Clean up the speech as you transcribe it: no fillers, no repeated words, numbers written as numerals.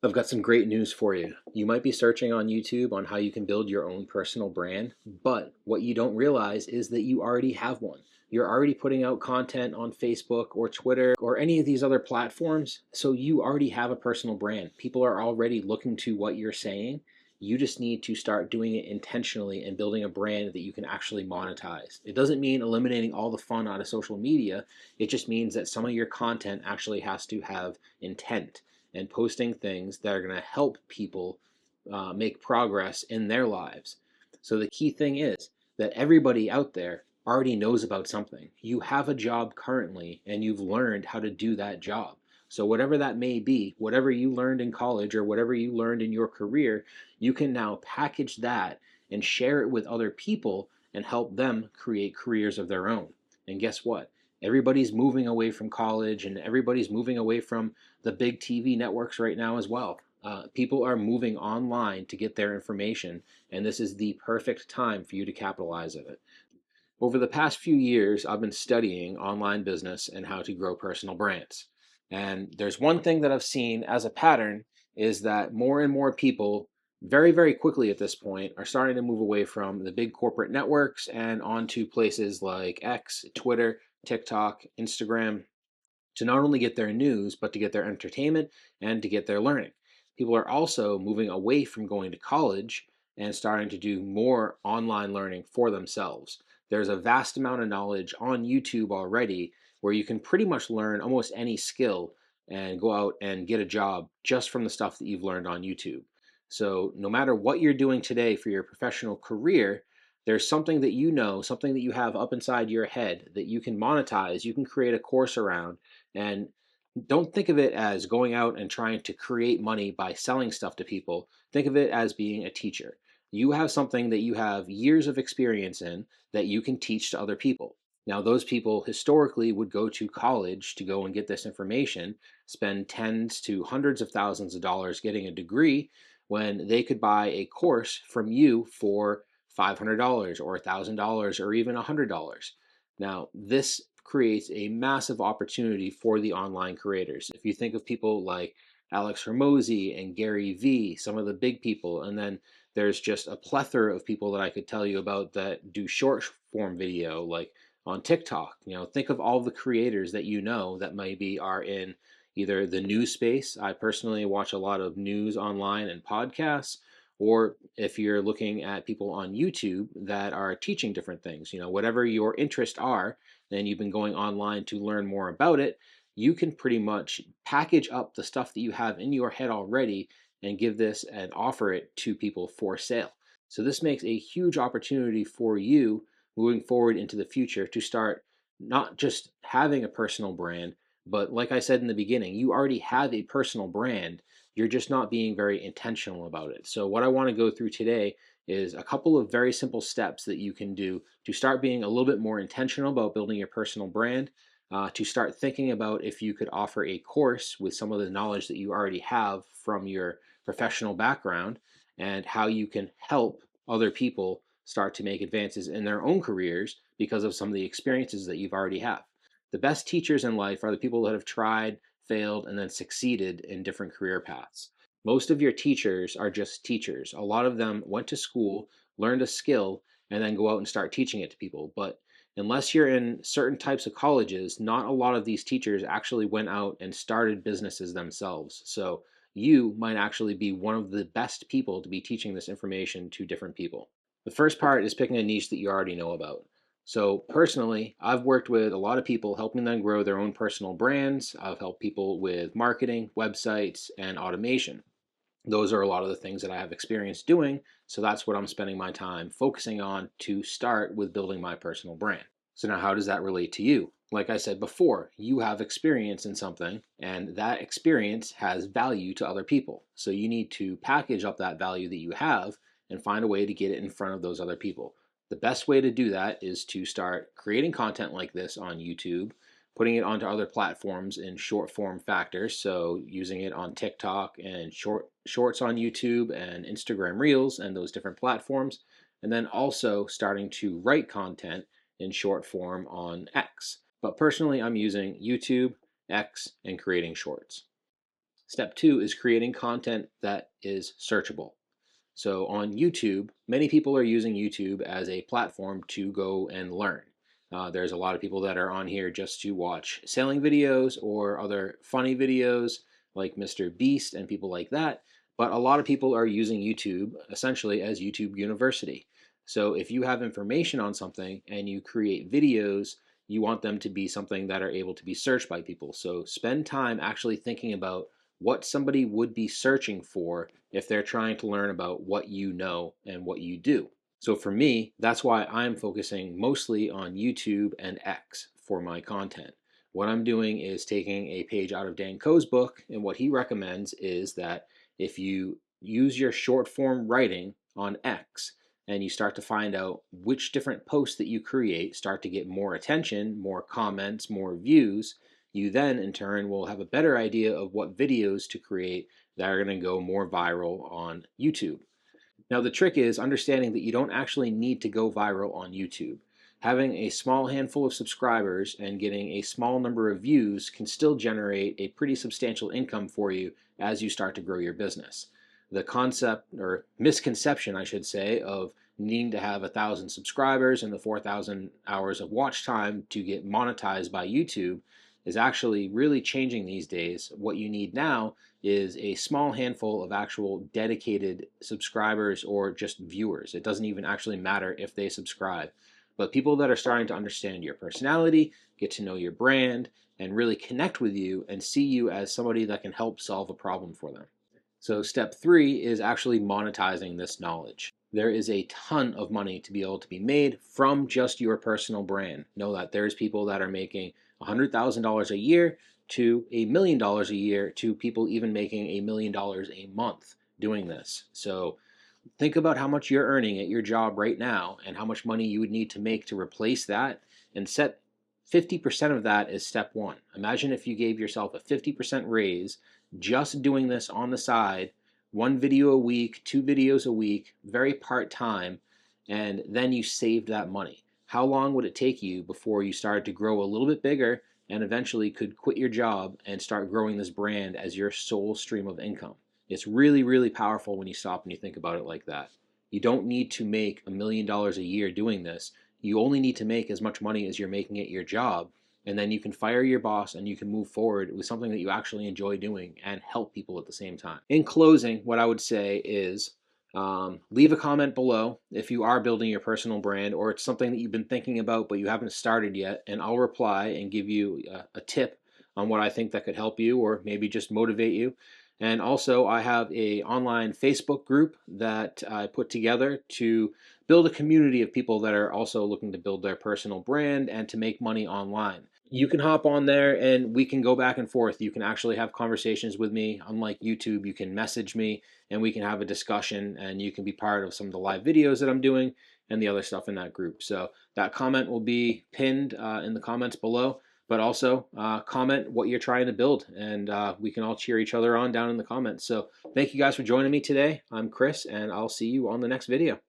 I've got some great news for you. You might be searching on YouTube on how you can build your own personal brand, but what you don't realize is that you already have one. You're already putting out content on Facebook or Twitter or any of these other platforms, so you already have a personal brand. People are already looking to what you're saying. You just need to start doing it intentionally and building a brand that you can actually monetize. It doesn't mean eliminating all the fun out of social media. It just means that some of your content actually has to have intent and posting things that are going to help people make progress in their lives. So the key thing is that everybody out there already knows about something. You have a job currently and you've learned how to do that job. So whatever that may be, whatever you learned in college or whatever you learned in your career, you can now package that and share it with other people and help them create careers of their own. And guess what? Everybody's moving away from college and everybody's moving away from the big TV networks right now as well. People are moving online to get their information, and this is the perfect time for you to capitalize on it. Over the past few years, I've been studying online business and how to grow personal brands. And there's one thing that I've seen as a pattern is that more and more people, very, very quickly at this point, are starting to move away from the big corporate networks and onto places like X, Twitter, TikTok, Instagram, to not only get their news, but to get their entertainment and to get their learning. People are also moving away from going to college and starting to do more online learning for themselves. There's a vast amount of knowledge on YouTube already where you can pretty much learn almost any skill and go out and get a job just from the stuff that you've learned on YouTube. So, no matter what you're doing today for your professional career, there's something that you know, something that you have up inside your head that you can monetize, you can create a course around, and don't think of it as going out and trying to create money by selling stuff to people. Think of it as being a teacher. You have something that you have years of experience in that you can teach to other people. Now, those people historically would go to college to go and get this information, spend tens to hundreds of thousands of dollars getting a degree when they could buy a course from you for $500 or $1,000 or even $100. Now, this creates a massive opportunity for the online creators. If you think of people like Alex Hermosi and Gary Vee, some of the big people, and then there's just a plethora of people that I could tell you about that do short form video, like on TikTok. Think of all the creators that you know that maybe are in either the news space. I personally watch a lot of news online and podcasts, or if you're looking at people on YouTube that are teaching different things, whatever your interests are, and you've been going online to learn more about it, you can pretty much package up the stuff that you have in your head already and give this and offer it to people for sale. So this makes a huge opportunity for you moving forward into the future to start not just having a personal brand, but like I said in the beginning, you already have a personal brand. You're just not being very intentional about it. So what I want to go through today is a couple of very simple steps that you can do to start being a little bit more intentional about building your personal brand, to start thinking about if you could offer a course with some of the knowledge that you already have from your professional background, and how you can help other people start to make advances in their own careers because of some of the experiences that you've already have. The best teachers in life are the people that have tried, failed, and then succeeded in different career paths. Most of your teachers are just teachers. A lot of them went to school, learned a skill, and then go out and start teaching it to people. But unless you're in certain types of colleges, not a lot of these teachers actually went out and started businesses themselves. So you might actually be one of the best people to be teaching this information to different people. The first part is picking a niche that you already know about. So, personally, I've worked with a lot of people helping them grow their own personal brands. I've helped people with marketing, websites, and automation. Those are a lot of the things that I have experience doing. So, that's what I'm spending my time focusing on to start with building my personal brand. So, now how does that relate to you? Like I said before, you have experience in something, and that experience has value to other people. So, you need to package up that value that you have and find a way to get it in front of those other people. The best way to do that is to start creating content like this on YouTube, putting it onto other platforms in short form factors. So using it on TikTok and shorts on YouTube and Instagram Reels and those different platforms. And then also starting to write content in short form on X. But personally, I'm using YouTube, X, and creating shorts. Step 2 is creating content that is searchable. So on YouTube, many people are using YouTube as a platform to go and learn. There's a lot of people that are on here just to watch sailing videos or other funny videos like Mr. Beast and people like that. But a lot of people are using YouTube essentially as YouTube University. So if you have information on something and you create videos, you want them to be something that are able to be searched by people. So spend time actually thinking about what somebody would be searching for if they're trying to learn about what you know and what you do. So for me, that's why I'm focusing mostly on YouTube and X for my content. What I'm doing is taking a page out of Dan Koh's book, and what he recommends is that if you use your short form writing on X and you start to find out which different posts that you create start to get more attention, more comments, more views, you then in turn will have a better idea of what videos to create that are going to go more viral on YouTube. Now the trick is understanding that you don't actually need to go viral on YouTube. Having a small handful of subscribers and getting a small number of views can still generate a pretty substantial income for you as you start to grow your business. The concept, or misconception I should say, of needing to have 1,000 subscribers and the 4,000 hours of watch time to get monetized by YouTube is actually really changing these days. What you need now is a small handful of actual dedicated subscribers or just viewers. It doesn't even actually matter if they subscribe, but people that are starting to understand your personality, get to know your brand, and really connect with you and see you as somebody that can help solve a problem for them. So step 3 is actually monetizing this knowledge. There is a ton of money to be able to be made from just your personal brand. Know that there's people that are making $100,000 a year to $1 million a year to people even making $1 million a month doing this. So think about how much you're earning at your job right now and how much money you would need to make to replace that, and set 50% of that as step 1. Imagine if you gave yourself a 50% raise just doing this on the side, 1 video a week, 2 videos a week, very part-time, and then you saved that money. How long would it take you before you started to grow a little bit bigger and eventually could quit your job and start growing this brand as your sole stream of income? It's really, really powerful when you stop and you think about it like that. You don't need to make $1 million a year doing this. You only need to make as much money as you're making at your job, and then you can fire your boss and you can move forward with something that you actually enjoy doing and help people at the same time. In closing, what I would say is leave a comment below if you are building your personal brand or it's something that you've been thinking about but you haven't started yet, and I'll reply and give you a tip on what I think that could help you or maybe just motivate you. And also, I have a online Facebook group that I put together to build a community of people that are also looking to build their personal brand and to make money online. You can hop on there and we can go back and forth. You can actually have conversations with me. Unlike YouTube, you can message me and we can have a discussion, and you can be part of some of the live videos that I'm doing and the other stuff in that group. So that comment will be pinned in the comments below. But also comment what you're trying to build, and we can all cheer each other on down in the comments. So thank you guys for joining me today. I'm Chris, and I'll see you on the next video.